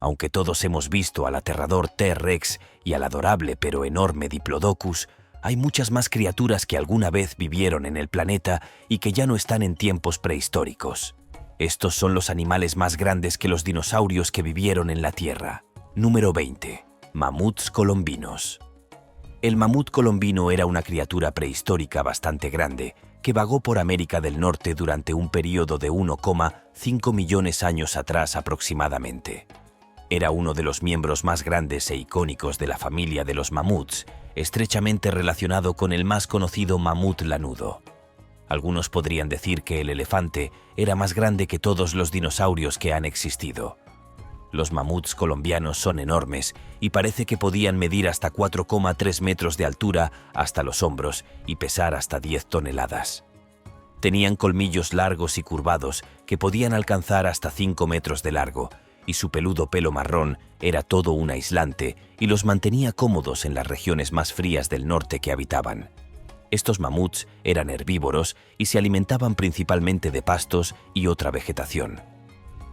Aunque todos hemos visto al aterrador T-Rex y al adorable pero enorme Diplodocus, hay muchas más criaturas que alguna vez vivieron en el planeta y que ya no están en tiempos prehistóricos. Estos son los animales más grandes que los dinosaurios que vivieron en la Tierra. Número 20. Mamuts colombinos. El mamut colombino era una criatura prehistórica bastante grande que vagó por América del Norte durante un período de 1,5 millones de años atrás aproximadamente. Era uno de los miembros más grandes e icónicos de la familia de los mamuts, estrechamente relacionado con el más conocido mamut lanudo. Algunos podrían decir que el elefante era más grande que todos los dinosaurios que han existido. Los mamuts colombianos son enormes y parece que podían medir hasta 4,3 metros de altura hasta los hombros y pesar hasta 10 toneladas. Tenían colmillos largos y curvados que podían alcanzar hasta 5 metros de largo, y su peludo pelo marrón era todo un aislante y los mantenía cómodos en las regiones más frías del norte que habitaban. Estos mamuts eran herbívoros y se alimentaban principalmente de pastos y otra vegetación.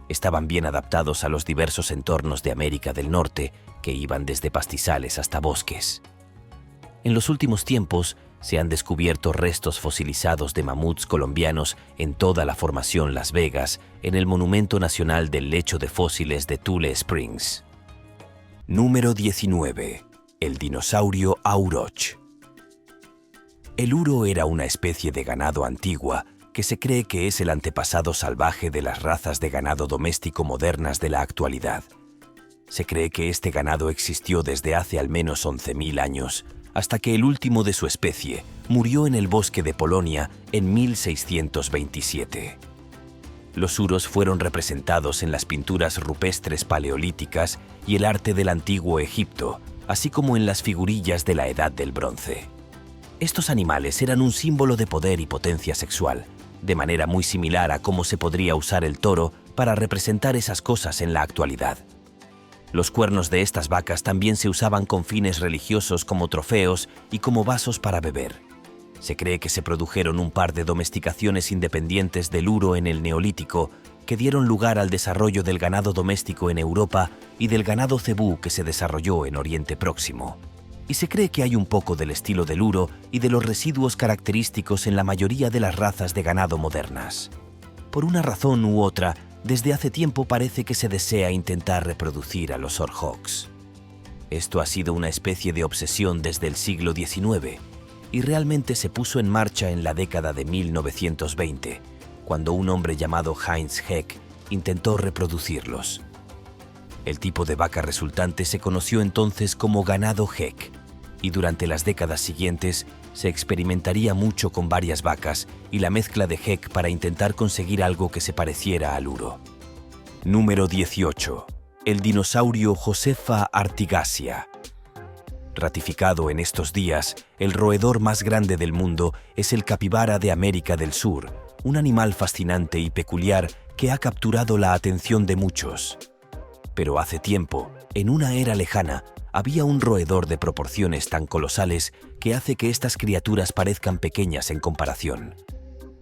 Estaban bien adaptados a los diversos entornos de América del Norte, que iban desde pastizales hasta bosques. En los últimos tiempos se han descubierto restos fosilizados de mamuts colombianos en toda la formación Las Vegas, en el Monumento Nacional del Lecho de Fósiles de Tule Springs. Número 19. El dinosaurio Auroch. El uro era una especie de ganado antigua que se cree que es el antepasado salvaje de las razas de ganado doméstico modernas de la actualidad. Se cree que este ganado existió desde hace al menos 11.000 años, hasta que el último de su especie murió en el bosque de Polonia en 1627. Los uros fueron representados en las pinturas rupestres paleolíticas y el arte del antiguo Egipto, así como en las figurillas de la Edad del Bronce. Estos animales eran un símbolo de poder y potencia sexual, de manera muy similar a cómo se podría usar el toro para representar esas cosas en la actualidad. Los cuernos de estas vacas también se usaban con fines religiosos como trofeos y como vasos para beber. Se cree que se produjeron un par de domesticaciones independientes del uro en el Neolítico que dieron lugar al desarrollo del ganado doméstico en Europa y del ganado cebú que se desarrolló en Oriente Próximo. Y se cree que hay un poco del estilo del uro y de los residuos característicos en la mayoría de las razas de ganado modernas. Por una razón u otra, desde hace tiempo parece que se desea intentar reproducir a los Orhoks. Esto ha sido una especie de obsesión desde el siglo XIX y realmente se puso en marcha en la década de 1920, cuando un hombre llamado Heinz Heck intentó reproducirlos. El tipo de vaca resultante se conoció entonces como ganado Heck, y durante las décadas siguientes se experimentaría mucho con varias vacas y la mezcla de Heck para intentar conseguir algo que se pareciera al uro. Número 18. El dinosaurio Josefa artigacia. Ratificado en estos días, el roedor más grande del mundo es el capibara de América del Sur, un animal fascinante y peculiar que ha capturado la atención de muchos. Pero hace tiempo, en una era lejana, había un roedor de proporciones tan colosales que hace que estas criaturas parezcan pequeñas en comparación.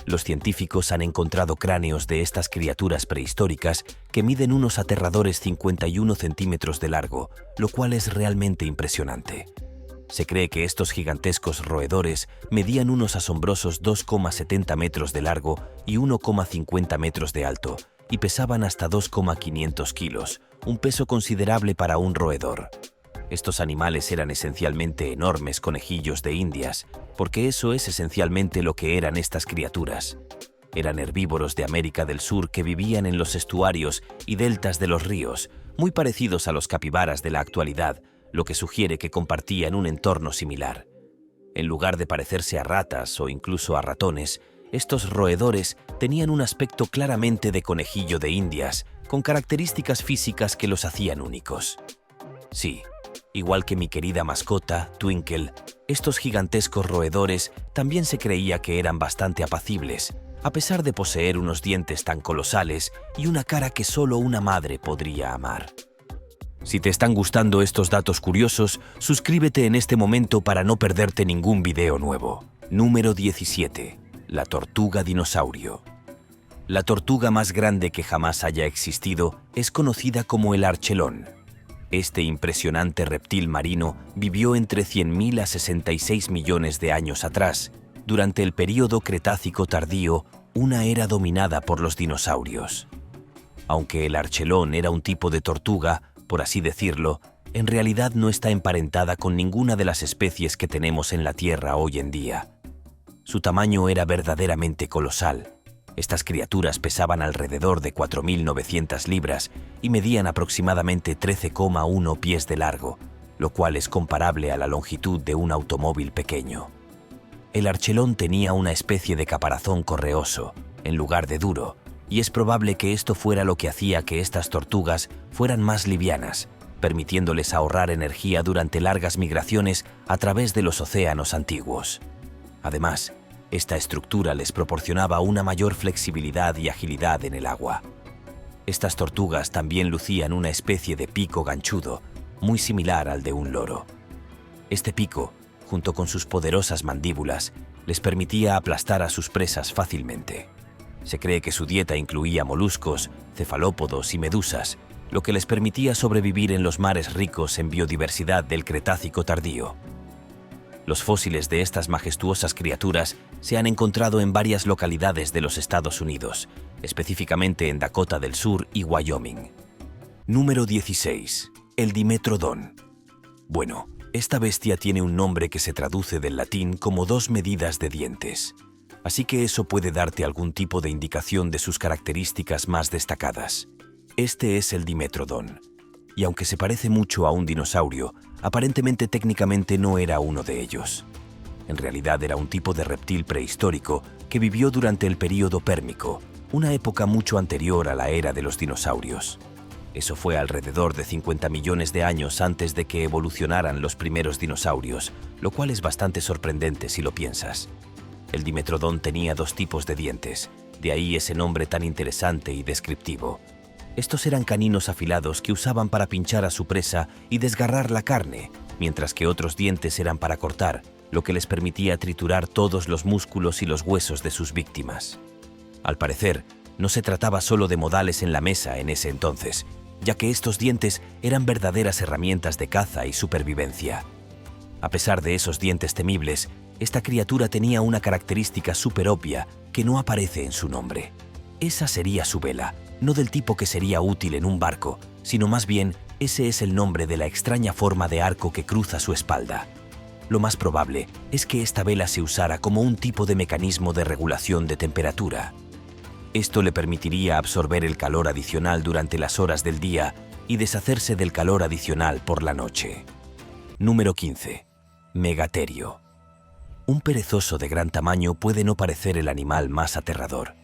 Los científicos han encontrado cráneos de estas criaturas prehistóricas que miden unos aterradores 51 centímetros de largo, lo cual es realmente impresionante. Se cree que estos gigantescos roedores medían unos asombrosos 2,70 metros de largo y 1,50 metros de alto, y pesaban hasta 2,500 kilos, un peso considerable para un roedor. Estos animales eran esencialmente enormes conejillos de Indias, porque eso es esencialmente lo que eran estas criaturas. Eran herbívoros de América del Sur que vivían en los estuarios y deltas de los ríos, muy parecidos a los capibaras de la actualidad, lo que sugiere que compartían un entorno similar. En lugar de parecerse a ratas o incluso a ratones, estos roedores tenían un aspecto claramente de conejillo de Indias, con características físicas que los hacían únicos. Sí, igual que mi querida mascota, Twinkle, estos gigantescos roedores también se creía que eran bastante apacibles, a pesar de poseer unos dientes tan colosales y una cara que solo una madre podría amar. Si te están gustando estos datos curiosos, suscríbete en este momento para no perderte ningún video nuevo. Número 17. La tortuga dinosaurio. La tortuga más grande que jamás haya existido es conocida como el archelón. Este impresionante reptil marino vivió entre 100.000 a 66 millones de años atrás, durante el período Cretácico tardío, una era dominada por los dinosaurios. Aunque el archelón era un tipo de tortuga, por así decirlo, en realidad no está emparentada con ninguna de las especies que tenemos en la Tierra hoy en día. Su tamaño era verdaderamente colosal. Estas criaturas pesaban alrededor de 4.900 libras y medían aproximadamente 13,1 pies de largo, lo cual es comparable a la longitud de un automóvil pequeño. El archelón tenía una especie de caparazón correoso, en lugar de duro, y es probable que esto fuera lo que hacía que estas tortugas fueran más livianas, permitiéndoles ahorrar energía durante largas migraciones a través de los océanos antiguos. Además, esta estructura les proporcionaba una mayor flexibilidad y agilidad en el agua. Estas tortugas también lucían una especie de pico ganchudo, muy similar al de un loro. Este pico, junto con sus poderosas mandíbulas, les permitía aplastar a sus presas fácilmente. Se cree que su dieta incluía moluscos, cefalópodos y medusas, lo que les permitía sobrevivir en los mares ricos en biodiversidad del Cretácico tardío. Los fósiles de estas majestuosas criaturas se han encontrado en varias localidades de los Estados Unidos, específicamente en Dakota del Sur y Wyoming. Número 16. El Dimetrodon. Bueno, esta bestia tiene un nombre que se traduce del latín como 2 medidas de dientes, así que eso puede darte algún tipo de indicación de sus características más destacadas. Este es el Dimetrodon, y aunque se parece mucho a un dinosaurio, aparentemente técnicamente no era uno de ellos. En realidad era un tipo de reptil prehistórico que vivió durante el período Pérmico, una época mucho anterior a la era de los dinosaurios. Eso fue alrededor de 50 millones de años antes de que evolucionaran los primeros dinosaurios, lo cual es bastante sorprendente si lo piensas. El Dimetrodon tenía 2 tipos de dientes, de ahí ese nombre tan interesante y descriptivo. Estos eran caninos afilados que usaban para pinchar a su presa y desgarrar la carne, mientras que otros dientes eran para cortar, lo que les permitía triturar todos los músculos y los huesos de sus víctimas. Al parecer, no se trataba solo de modales en la mesa en ese entonces, ya que estos dientes eran verdaderas herramientas de caza y supervivencia. A pesar de esos dientes temibles, esta criatura tenía una característica súper obvia que no aparece en su nombre. Esa sería su vela, no del tipo que sería útil en un barco, sino más bien ese es el nombre de la extraña forma de arco que cruza su espalda. Lo más probable es que esta vela se usara como un tipo de mecanismo de regulación de temperatura. Esto le permitiría absorber el calor adicional durante las horas del día y deshacerse del calor adicional por la noche. Número 15. Megaterio. Un perezoso de gran tamaño puede no parecer el animal más aterrador.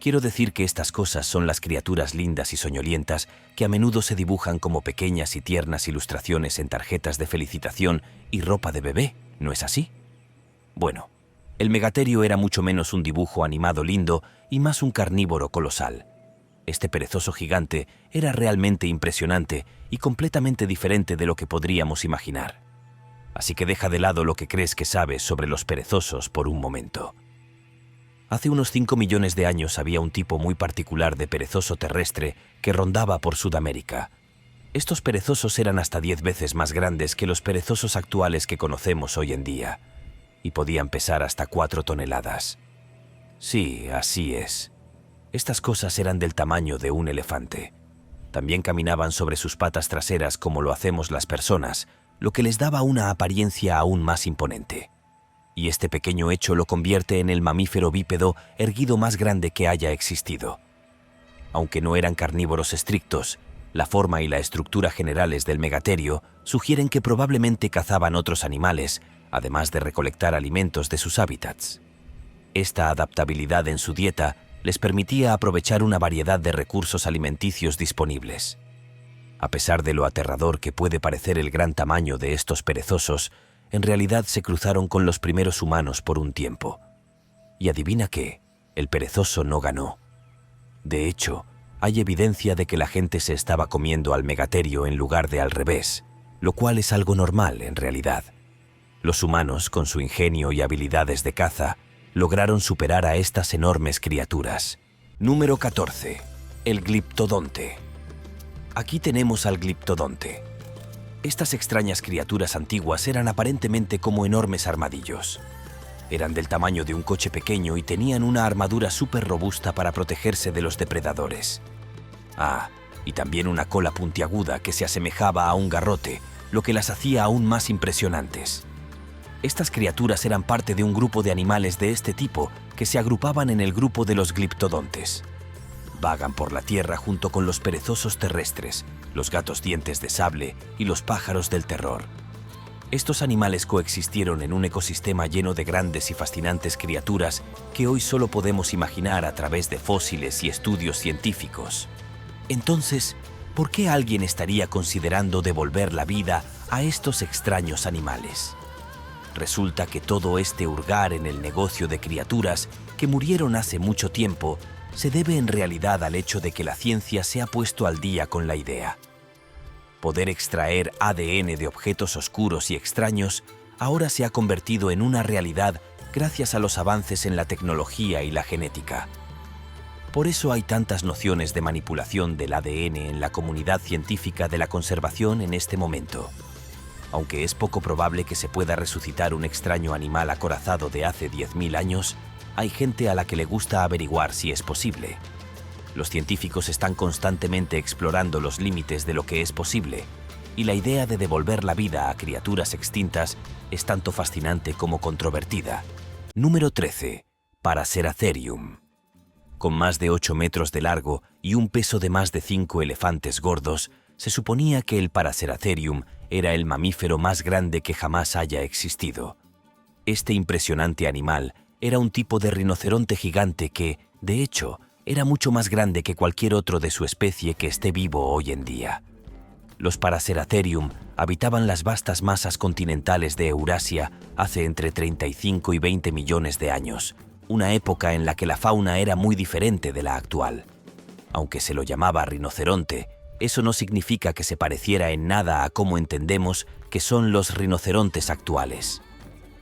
Quiero decir que estas cosas son las criaturas lindas y soñolientas que a menudo se dibujan como pequeñas y tiernas ilustraciones en tarjetas de felicitación y ropa de bebé, ¿no es así? Bueno, el megaterio era mucho menos un dibujo animado lindo y más un carnívoro colosal. Este perezoso gigante era realmente impresionante y completamente diferente de lo que podríamos imaginar. Así que deja de lado lo que crees que sabes sobre los perezosos por un momento. Hace unos 5 millones de años había un tipo muy particular de perezoso terrestre que rondaba por Sudamérica. Estos perezosos eran hasta 10 veces más grandes que los perezosos actuales que conocemos hoy en día, y podían pesar hasta 4 toneladas. Sí, así es. Estas cosas eran del tamaño de un elefante. También caminaban sobre sus patas traseras como lo hacemos las personas, lo que les daba una apariencia aún más imponente. Y este pequeño hecho lo convierte en el mamífero bípedo erguido más grande que haya existido. Aunque no eran carnívoros estrictos, la forma y la estructura generales del megaterio sugieren que probablemente cazaban otros animales, además de recolectar alimentos de sus hábitats. Esta adaptabilidad en su dieta les permitía aprovechar una variedad de recursos alimenticios disponibles. A pesar de lo aterrador que puede parecer el gran tamaño de estos perezosos, en realidad se cruzaron con los primeros humanos por un tiempo. Y adivina qué, el perezoso no ganó. De hecho, hay evidencia de que la gente se estaba comiendo al megaterio en lugar de al revés, lo cual es algo normal en realidad. Los humanos, con su ingenio y habilidades de caza, lograron superar a estas enormes criaturas. Número 14. El gliptodonte. Aquí tenemos al gliptodonte. Estas extrañas criaturas antiguas eran aparentemente como enormes armadillos. Eran del tamaño de un coche pequeño y tenían una armadura súper robusta para protegerse de los depredadores. Y también una cola puntiaguda que se asemejaba a un garrote, lo que las hacía aún más impresionantes. Estas criaturas eran parte de un grupo de animales de este tipo que se agrupaban en el grupo de los gliptodontes. Vagan por la tierra junto con los perezosos terrestres, los gatos dientes de sable y los pájaros del terror. Estos animales coexistieron en un ecosistema lleno de grandes y fascinantes criaturas que hoy solo podemos imaginar a través de fósiles y estudios científicos. Entonces, ¿por qué alguien estaría considerando devolver la vida a estos extraños animales? Resulta que todo este hurgar en el negocio de criaturas que murieron hace mucho tiempo se debe en realidad al hecho de que la ciencia se ha puesto al día con la idea. Poder extraer ADN de objetos oscuros y extraños ahora se ha convertido en una realidad gracias a los avances en la tecnología y la genética. Por eso hay tantas nociones de manipulación del ADN en la comunidad científica de la conservación en este momento. Aunque es poco probable que se pueda resucitar un extraño animal acorazado de hace 10.000 años, hay gente a la que le gusta averiguar si es posible. Los científicos están constantemente explorando los límites de lo que es posible, y la idea de devolver la vida a criaturas extintas es tanto fascinante como controvertida. Número 13. Paraceratherium. Con más de 8 metros de largo y un peso de más de 5 elefantes gordos, se suponía que el Paraceratherium era el mamífero más grande que jamás haya existido. Este impresionante animal era un tipo de rinoceronte gigante que, de hecho, era mucho más grande que cualquier otro de su especie que esté vivo hoy en día. Los Paraceratherium habitaban las vastas masas continentales de Eurasia hace entre 35 y 20 millones de años, una época en la que la fauna era muy diferente de la actual. Aunque se lo llamaba rinoceronte, eso no significa que se pareciera en nada a cómo entendemos que son los rinocerontes actuales.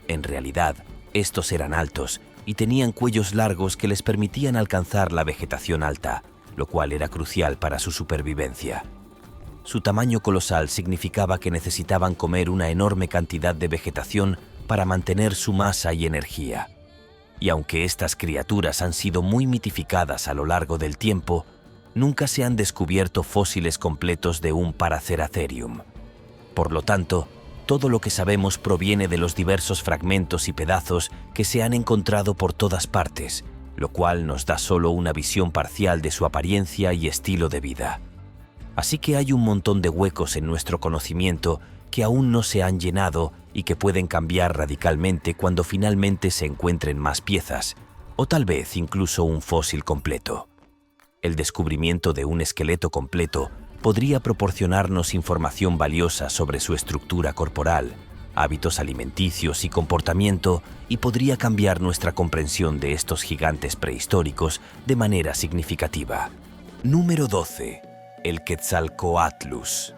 En realidad, estos eran altos y tenían cuellos largos que les permitían alcanzar la vegetación alta, lo cual era crucial para su supervivencia. Su tamaño colosal significaba que necesitaban comer una enorme cantidad de vegetación para mantener su masa y energía. Y aunque estas criaturas han sido muy mitificadas a lo largo del tiempo, nunca se han descubierto fósiles completos de un Paraceratherium. Por lo tanto, todo lo que sabemos proviene de los diversos fragmentos y pedazos que se han encontrado por todas partes, lo cual nos da solo una visión parcial de su apariencia y estilo de vida. Así que hay un montón de huecos en nuestro conocimiento que aún no se han llenado y que pueden cambiar radicalmente cuando finalmente se encuentren más piezas, o tal vez incluso un fósil completo. El descubrimiento de un esqueleto completo podría proporcionarnos información valiosa sobre su estructura corporal, hábitos alimenticios y comportamiento, y podría cambiar nuestra comprensión de estos gigantes prehistóricos de manera significativa. Número 12. El Quetzalcoatlus.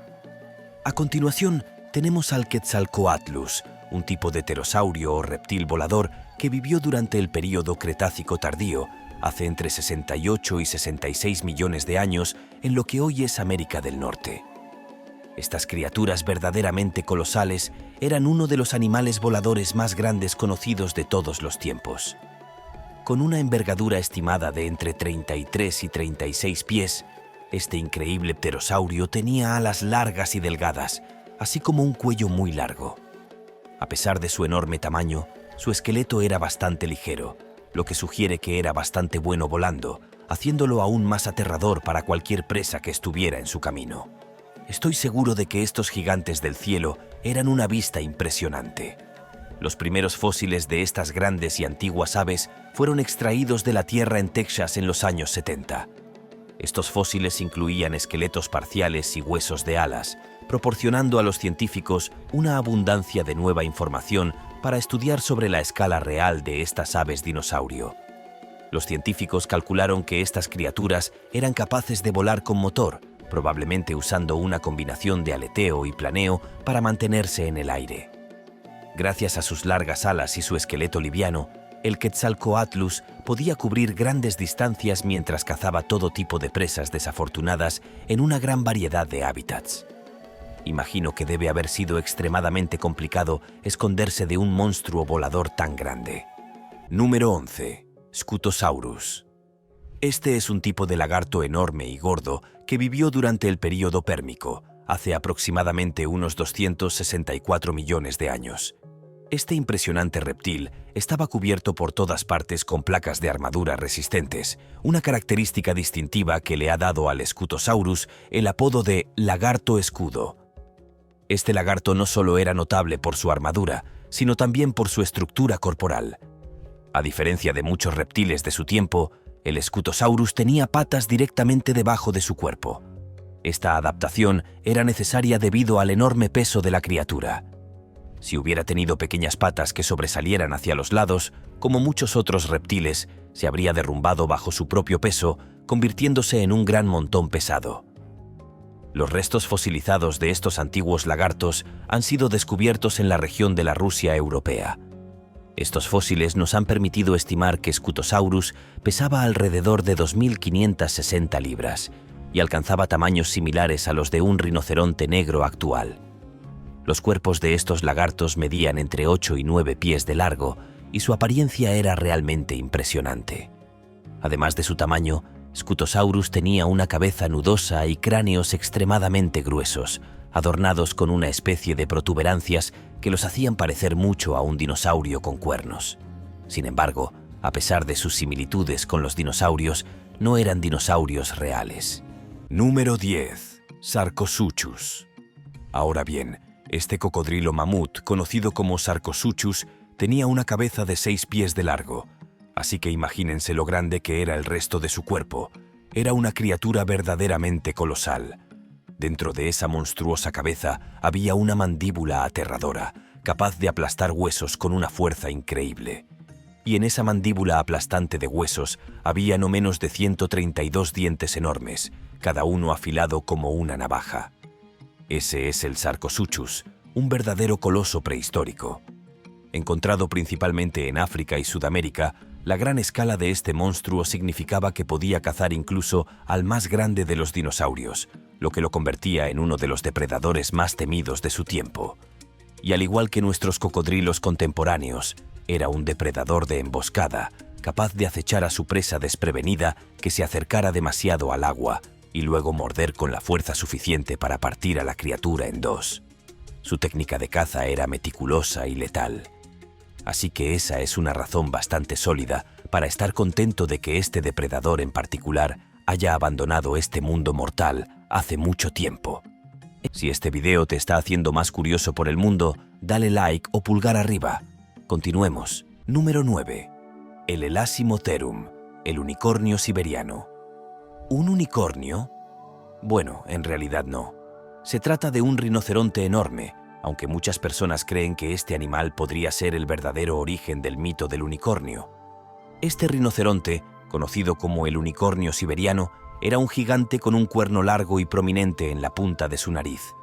A continuación, tenemos al Quetzalcoatlus, un tipo de pterosaurio o reptil volador que vivió durante el período Cretácico tardío, hace entre 68 y 66 millones de años en lo que hoy es América del Norte. Estas criaturas verdaderamente colosales eran uno de los animales voladores más grandes conocidos de todos los tiempos. Con una envergadura estimada de entre 33 y 36 pies, este increíble pterosaurio tenía alas largas y delgadas, así como un cuello muy largo. A pesar de su enorme tamaño, su esqueleto era bastante ligero, lo que sugiere que era bastante bueno volando, haciéndolo aún más aterrador para cualquier presa que estuviera en su camino. Estoy seguro de que estos gigantes del cielo eran una vista impresionante. Los primeros fósiles de estas grandes y antiguas aves fueron extraídos de la tierra en Texas en los años 70. Estos fósiles incluían esqueletos parciales y huesos de alas, proporcionando a los científicos una abundancia de nueva información para estudiar sobre la escala real de estas aves dinosaurio. Los científicos calcularon que estas criaturas eran capaces de volar con motor, probablemente usando una combinación de aleteo y planeo para mantenerse en el aire. Gracias a sus largas alas y su esqueleto liviano, el Quetzalcoatlus podía cubrir grandes distancias mientras cazaba todo tipo de presas desafortunadas en una gran variedad de hábitats. Imagino que debe haber sido extremadamente complicado esconderse de un monstruo volador tan grande. Número 11. Scutosaurus. Este es un tipo de lagarto enorme y gordo que vivió durante el período Pérmico, hace aproximadamente unos 264 millones de años. Este impresionante reptil estaba cubierto por todas partes con placas de armadura resistentes, una característica distintiva que le ha dado al Scutosaurus el apodo de lagarto escudo. Este lagarto no solo era notable por su armadura, sino también por su estructura corporal. A diferencia de muchos reptiles de su tiempo, el Scutosaurus tenía patas directamente debajo de su cuerpo. Esta adaptación era necesaria debido al enorme peso de la criatura. Si hubiera tenido pequeñas patas que sobresalieran hacia los lados, como muchos otros reptiles, se habría derrumbado bajo su propio peso, convirtiéndose en un gran montón pesado. Los restos fosilizados de estos antiguos lagartos han sido descubiertos en la región de la Rusia europea. Estos fósiles nos han permitido estimar que Scutosaurus pesaba alrededor de 2.560 libras y alcanzaba tamaños similares a los de un rinoceronte negro actual. Los cuerpos de estos lagartos medían entre 8 y 9 pies de largo y su apariencia era realmente impresionante. Además de su tamaño, Scutosaurus tenía una cabeza nudosa y cráneos extremadamente gruesos, adornados con una especie de protuberancias que los hacían parecer mucho a un dinosaurio con cuernos. Sin embargo, a pesar de sus similitudes con los dinosaurios, no eran dinosaurios reales. Número 10. Sarcosuchus. Ahora bien, este cocodrilo mamut, conocido como Sarcosuchus, tenía una cabeza de 6 pies de largo, así que imagínense lo grande que era el resto de su cuerpo. Era una criatura verdaderamente colosal. Dentro de esa monstruosa cabeza había una mandíbula aterradora, capaz de aplastar huesos con una fuerza increíble. Y en esa mandíbula aplastante de huesos había no menos de 132 dientes enormes, cada uno afilado como una navaja. Ese es el Sarcosuchus, un verdadero coloso prehistórico. Encontrado principalmente en África y Sudamérica, la gran escala de este monstruo significaba que podía cazar incluso al más grande de los dinosaurios, lo que lo convertía en uno de los depredadores más temidos de su tiempo. Y al igual que nuestros cocodrilos contemporáneos, era un depredador de emboscada, capaz de acechar a su presa desprevenida que se acercara demasiado al agua y luego morder con la fuerza suficiente para partir a la criatura en dos. Su técnica de caza era meticulosa y letal. Así que esa es una razón bastante sólida para estar contento de que este depredador en particular haya abandonado este mundo mortal hace mucho tiempo. Si este video te está haciendo más curioso por el mundo, dale like o pulgar arriba. Continuemos. Número 9. El Elasimotherum, el unicornio siberiano. ¿Un unicornio? Bueno, en realidad no. Se trata de un rinoceronte enorme, aunque muchas personas creen que este animal podría ser el verdadero origen del mito del unicornio. Este rinoceronte, conocido como el unicornio siberiano, era un gigante con un cuerno largo y prominente en la punta de su nariz.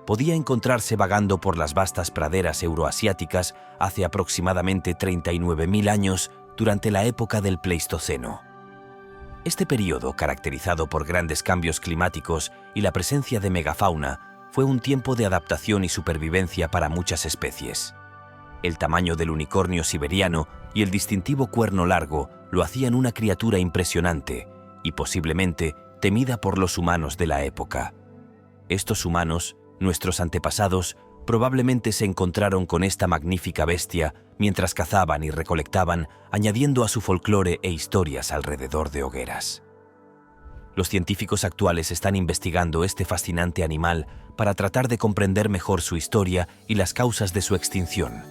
Podía encontrarse vagando por las vastas praderas euroasiáticas hace aproximadamente 39.000 años durante la época del Pleistoceno. Este período, caracterizado por grandes cambios climáticos y la presencia de megafauna, fue un tiempo de adaptación y supervivencia para muchas especies. El tamaño del unicornio siberiano y el distintivo cuerno largo lo hacían una criatura impresionante y posiblemente temida por los humanos de la época. Estos humanos, nuestros antepasados, probablemente se encontraron con esta magnífica bestia mientras cazaban y recolectaban, añadiendo a su folclore e historias alrededor de hogueras. Los científicos actuales están investigando este fascinante animal para tratar de comprender mejor su historia y las causas de su extinción.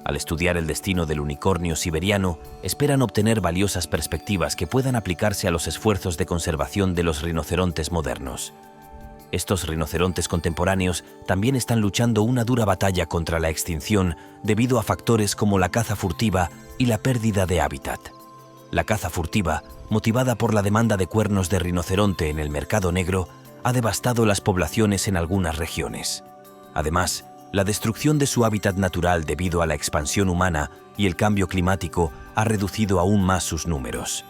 Al estudiar el destino del unicornio siberiano, esperan obtener valiosas perspectivas que puedan aplicarse a los esfuerzos de conservación de los rinocerontes modernos. Estos rinocerontes contemporáneos también están luchando una dura batalla contra la extinción debido a factores como la caza furtiva y la pérdida de hábitat. La caza furtiva, motivada por la demanda de cuernos de rinoceronte en el mercado negro, ha devastado las poblaciones en algunas regiones. Además, La destrucción de su hábitat natural debido a la expansión humana y el cambio climático ha reducido aún más sus números.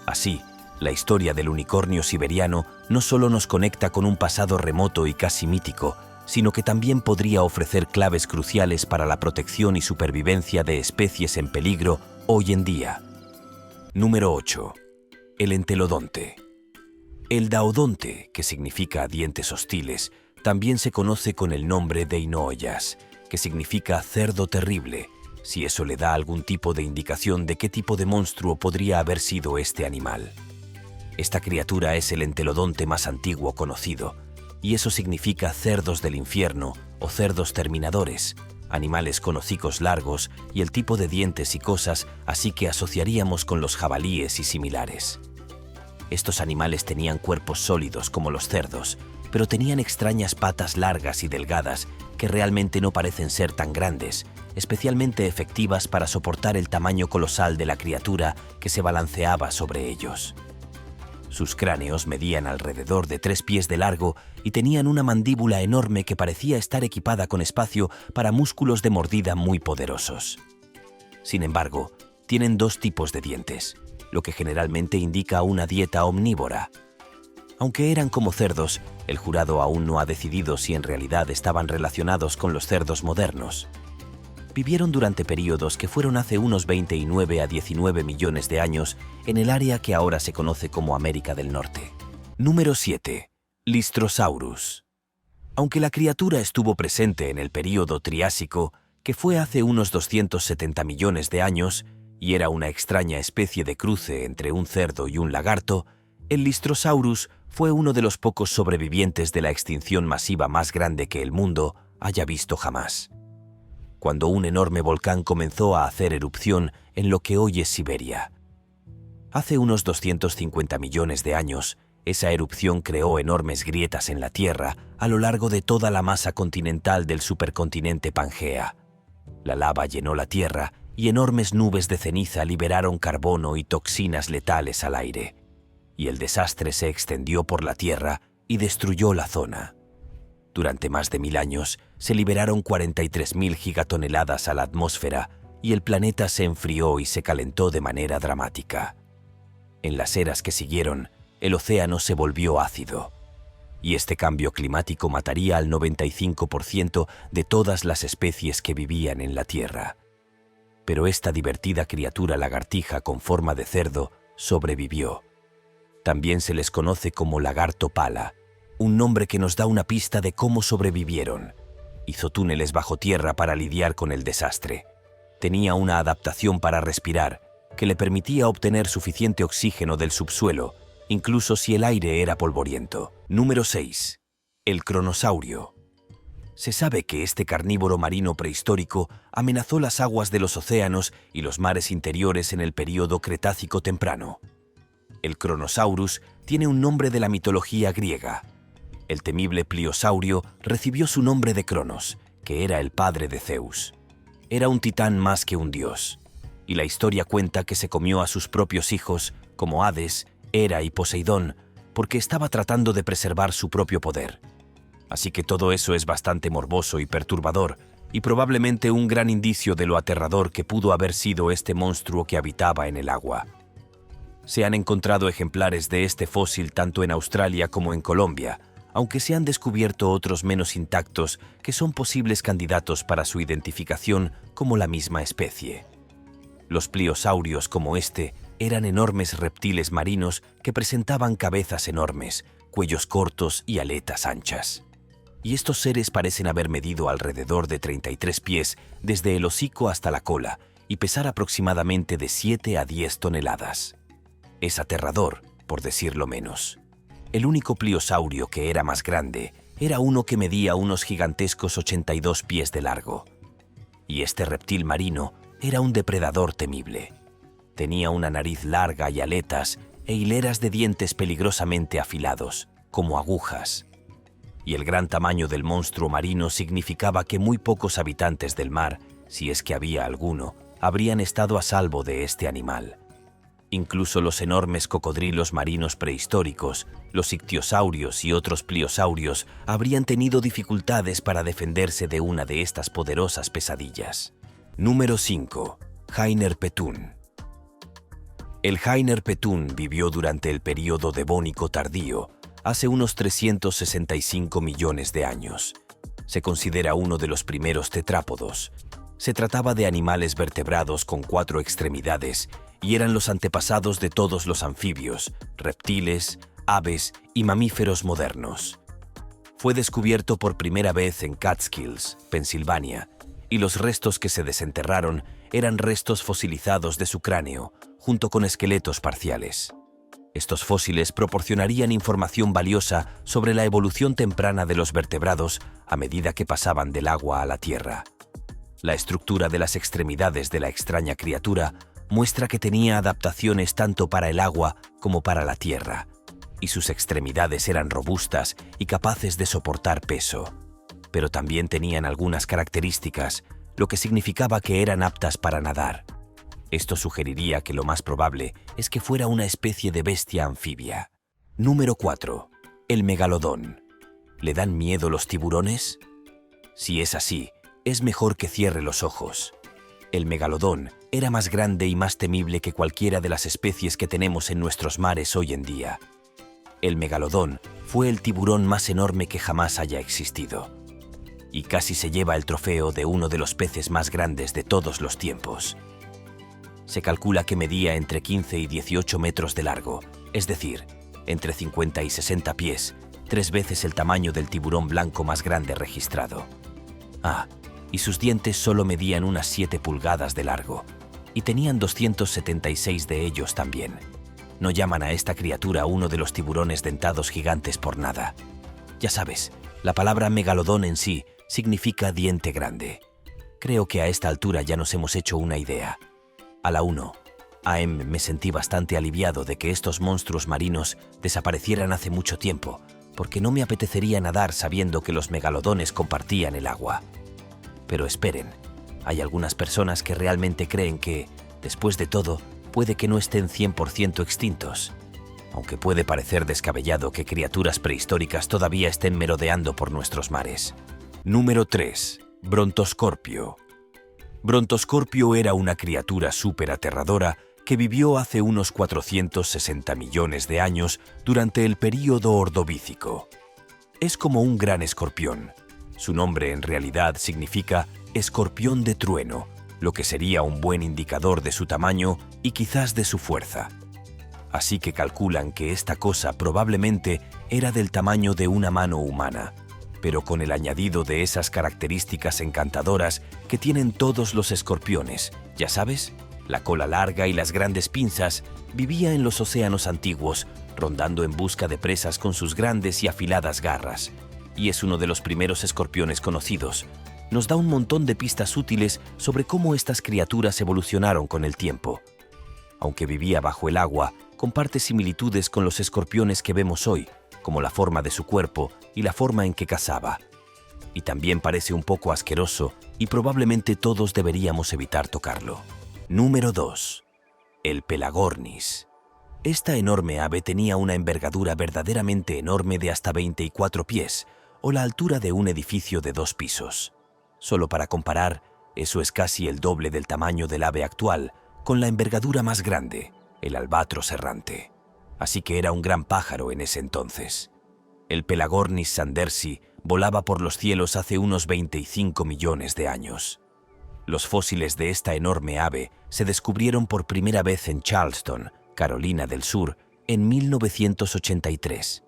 Así, la historia del unicornio siberiano no solo nos conecta con un pasado remoto y casi mítico, sino que también podría ofrecer claves cruciales para la protección y supervivencia de especies en peligro hoy en día. Número 8. El entelodonte. El daodonte, que significa dientes hostiles, también se conoce con el nombre de Inoyas, que significa cerdo terrible, si eso le da algún tipo de indicación de qué tipo de monstruo podría haber sido este animal. Esta criatura es el entelodonte más antiguo conocido, y eso significa cerdos del infierno o cerdos terminadores, animales con hocicos largos y el tipo de dientes y cosas así que asociaríamos con los jabalíes y similares. Estos animales tenían cuerpos sólidos como los cerdos, pero tenían extrañas patas largas y delgadas que realmente no parecen ser tan grandes, especialmente efectivas para soportar el tamaño colosal de la criatura que se balanceaba sobre ellos. Sus cráneos medían alrededor de 3 pies de largo y tenían una mandíbula enorme que parecía estar equipada con espacio para músculos de mordida muy poderosos. Sin embargo, tienen 2 tipos de dientes, lo que generalmente indica una dieta omnívora. Aunque eran como cerdos, el jurado aún no ha decidido si en realidad estaban relacionados con los cerdos modernos. Vivieron durante períodos que fueron hace unos 29 a 19 millones de años en el área que ahora se conoce como América del Norte. Número 7. Lystrosaurus. Aunque la criatura estuvo presente en el período Triásico, que fue hace unos 270 millones de años, y era una extraña especie de cruce entre un cerdo y un lagarto, el Lystrosaurus fue uno de los pocos sobrevivientes de la extinción masiva más grande que el mundo haya visto jamás. Cuando un enorme volcán comenzó a hacer erupción en lo que hoy es Siberia. Hace unos 250 millones de años, esa erupción creó enormes grietas en la Tierra a lo largo de toda la masa continental del supercontinente Pangea. La lava llenó la Tierra y enormes nubes de ceniza liberaron carbono y toxinas letales al aire. Y el desastre se extendió por la Tierra y destruyó la zona. Durante más de 1000 años, se liberaron 43.000 gigatoneladas a la atmósfera y el planeta se enfrió y se calentó de manera dramática. En las eras que siguieron, el océano se volvió ácido. Y este cambio climático mataría al 95% de todas las especies que vivían en la Tierra. Pero esta divertida criatura lagartija con forma de cerdo sobrevivió. También se les conoce como lagarto pala, un nombre que nos da una pista de cómo sobrevivieron. Hizo túneles bajo tierra para lidiar con el desastre. Tenía una adaptación para respirar, que le permitía obtener suficiente oxígeno del subsuelo, incluso si el aire era polvoriento. Número 6. El cronosaurio. Se sabe que este carnívoro marino prehistórico amenazó las aguas de los océanos y los mares interiores en el período Cretácico temprano. El Cronosaurus tiene un nombre de la mitología griega. El temible pliosaurio recibió su nombre de Cronos, que era el padre de Zeus. Era un titán más que un dios, y la historia cuenta que se comió a sus propios hijos, como Hades, Hera y Poseidón, porque estaba tratando de preservar su propio poder. Así que todo eso es bastante morboso y perturbador, y probablemente un gran indicio de lo aterrador que pudo haber sido este monstruo que habitaba en el agua. Se han encontrado ejemplares de este fósil tanto en Australia como en Colombia, aunque se han descubierto otros menos intactos que son posibles candidatos para su identificación como la misma especie. Los pliosaurios como este eran enormes reptiles marinos que presentaban cabezas enormes, cuellos cortos y aletas anchas. Y estos seres parecen haber medido alrededor de 33 pies desde el hocico hasta la cola y pesar aproximadamente de 7 a 10 toneladas. Es aterrador, por decirlo menos. El único pliosaurio que era más grande era uno que medía unos gigantescos 82 pies de largo. Y este reptil marino era un depredador temible. Tenía una nariz larga y aletas e hileras de dientes peligrosamente afilados, como agujas. Y el gran tamaño del monstruo marino significaba que muy pocos habitantes del mar, si es que había alguno, habrían estado a salvo de este animal. Incluso los enormes cocodrilos marinos prehistóricos, los ictiosaurios y otros pliosaurios habrían tenido dificultades para defenderse de una de estas poderosas pesadillas. Número 5. Hainer Petun. El Hainer Petun vivió durante el período devónico tardío, hace unos 365 millones de años. Se considera uno de los primeros tetrápodos. Se trataba de animales vertebrados con 4 extremidades y eran los antepasados de todos los anfibios, reptiles, aves y mamíferos modernos. Fue descubierto por primera vez en Catskills, Pensilvania, y los restos que se desenterraron eran restos fosilizados de su cráneo, junto con esqueletos parciales. Estos fósiles proporcionarían información valiosa sobre la evolución temprana de los vertebrados a medida que pasaban del agua a la tierra. La estructura de las extremidades de la extraña criatura muestra que tenía adaptaciones tanto para el agua como para la tierra, y sus extremidades eran robustas y capaces de soportar peso. Pero también tenían algunas características, lo que significaba que eran aptas para nadar. Esto sugeriría que lo más probable es que fuera una especie de bestia anfibia. Número 4. El megalodón. ¿Le dan miedo los tiburones? Si es así, es mejor que cierre los ojos. El megalodón era más grande y más temible que cualquiera de las especies que tenemos en nuestros mares hoy en día. El megalodón fue el tiburón más enorme que jamás haya existido, y casi se lleva el trofeo de uno de los peces más grandes de todos los tiempos. Se calcula que medía entre 15 y 18 metros de largo, es decir, entre 50 y 60 pies, 3 veces el tamaño del tiburón blanco más grande registrado. Y sus dientes solo medían unas 7 pulgadas de largo, y tenían 276 de ellos también. No llaman a esta criatura uno de los tiburones dentados gigantes por nada. Ya sabes, la palabra megalodón en sí significa diente grande. Creo que a esta altura ya nos hemos hecho una idea. A la 1 AM me sentí bastante aliviado de que estos monstruos marinos desaparecieran hace mucho tiempo, porque no me apetecería nadar sabiendo que los megalodones compartían el agua. Pero esperen, hay algunas personas que realmente creen que, después de todo, puede que no estén 100% extintos. Aunque puede parecer descabellado que criaturas prehistóricas todavía estén merodeando por nuestros mares. Número 3. Brontoscorpio. Brontoscorpio era una criatura súper aterradora que vivió hace unos 460 millones de años durante el período Ordovícico. Es como un gran escorpión. Su nombre en realidad significa escorpión de trueno, lo que sería un buen indicador de su tamaño y quizás de su fuerza. Así que calculan que esta cosa probablemente era del tamaño de una mano humana, pero con el añadido de esas características encantadoras que tienen todos los escorpiones, ya sabes, la cola larga y las grandes pinzas. Vivía en los océanos antiguos, rondando en busca de presas con sus grandes y afiladas garras, y es uno de los primeros escorpiones conocidos. Nos da un montón de pistas útiles sobre cómo estas criaturas evolucionaron con el tiempo. Aunque vivía bajo el agua, comparte similitudes con los escorpiones que vemos hoy, como la forma de su cuerpo y la forma en que cazaba. Y también parece un poco asqueroso y probablemente todos deberíamos evitar tocarlo. Número 2. El Pelagornis. Esta enorme ave tenía una envergadura verdaderamente enorme de hasta 24 pies, o la altura de un edificio de 2 pisos. Solo para comparar, eso es casi el doble del tamaño del ave actual, con la envergadura más grande, el albatros errante. Así que era un gran pájaro en ese entonces. El Pelagornis sandersi volaba por los cielos hace unos 25 millones de años. Los fósiles de esta enorme ave se descubrieron por primera vez en Charleston, Carolina del Sur, en 1983.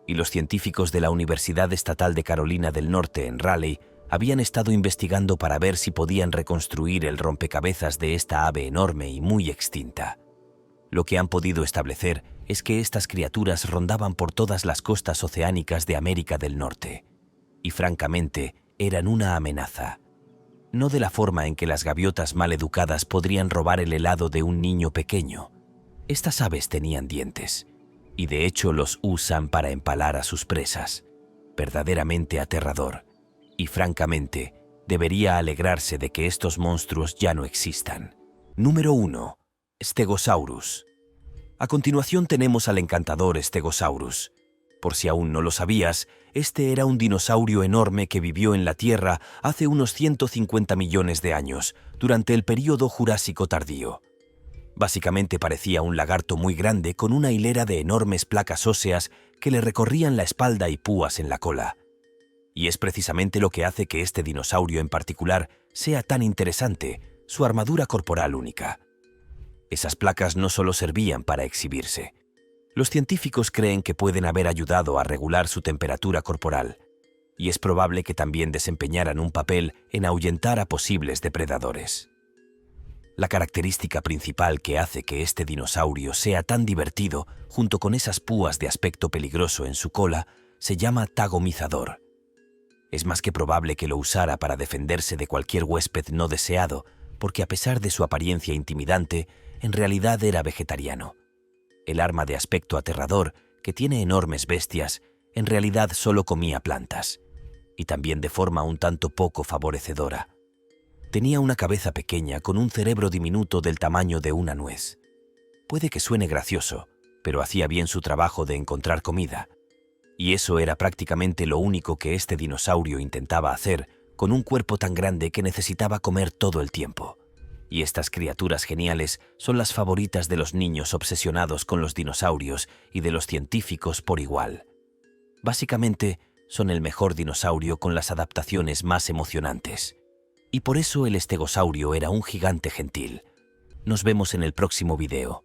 Y los científicos de la Universidad Estatal de Carolina del Norte en Raleigh habían estado investigando para ver si podían reconstruir el rompecabezas de esta ave enorme y muy extinta. Lo que han podido establecer es que estas criaturas rondaban por todas las costas oceánicas de América del Norte. Y francamente, eran una amenaza. No de la forma en que las gaviotas mal educadas podrían robar el helado de un niño pequeño. Estas aves tenían dientes, y de hecho los usan para empalar a sus presas. Verdaderamente aterrador. Y francamente, debería alegrarse de que estos monstruos ya no existan. Número 1. Stegosaurus. A continuación tenemos al encantador Stegosaurus. Por si aún no lo sabías, este era un dinosaurio enorme que vivió en la Tierra hace unos 150 millones de años, durante el período Jurásico tardío. Básicamente parecía un lagarto muy grande con una hilera de enormes placas óseas que le recorrían la espalda y púas en la cola. Y es precisamente lo que hace que este dinosaurio en particular sea tan interesante, su armadura corporal única. Esas placas no solo servían para exhibirse. Los científicos creen que pueden haber ayudado a regular su temperatura corporal, y es probable que también desempeñaran un papel en ahuyentar a posibles depredadores. La característica principal que hace que este dinosaurio sea tan divertido, junto con esas púas de aspecto peligroso en su cola, se llama tagomizador. Es más que probable que lo usara para defenderse de cualquier huésped no deseado, porque a pesar de su apariencia intimidante, en realidad era vegetariano. El arma de aspecto aterrador, que tiene enormes bestias, en realidad solo comía plantas, y también de forma un tanto poco favorecedora. Tenía una cabeza pequeña con un cerebro diminuto del tamaño de una nuez. Puede que suene gracioso, pero hacía bien su trabajo de encontrar comida. Y eso era prácticamente lo único que este dinosaurio intentaba hacer, con un cuerpo tan grande que necesitaba comer todo el tiempo. Y estas criaturas geniales son las favoritas de los niños obsesionados con los dinosaurios y de los científicos por igual. Básicamente, son el mejor dinosaurio con las adaptaciones más emocionantes. Y por eso el estegosaurio era un gigante gentil. Nos vemos en el próximo video.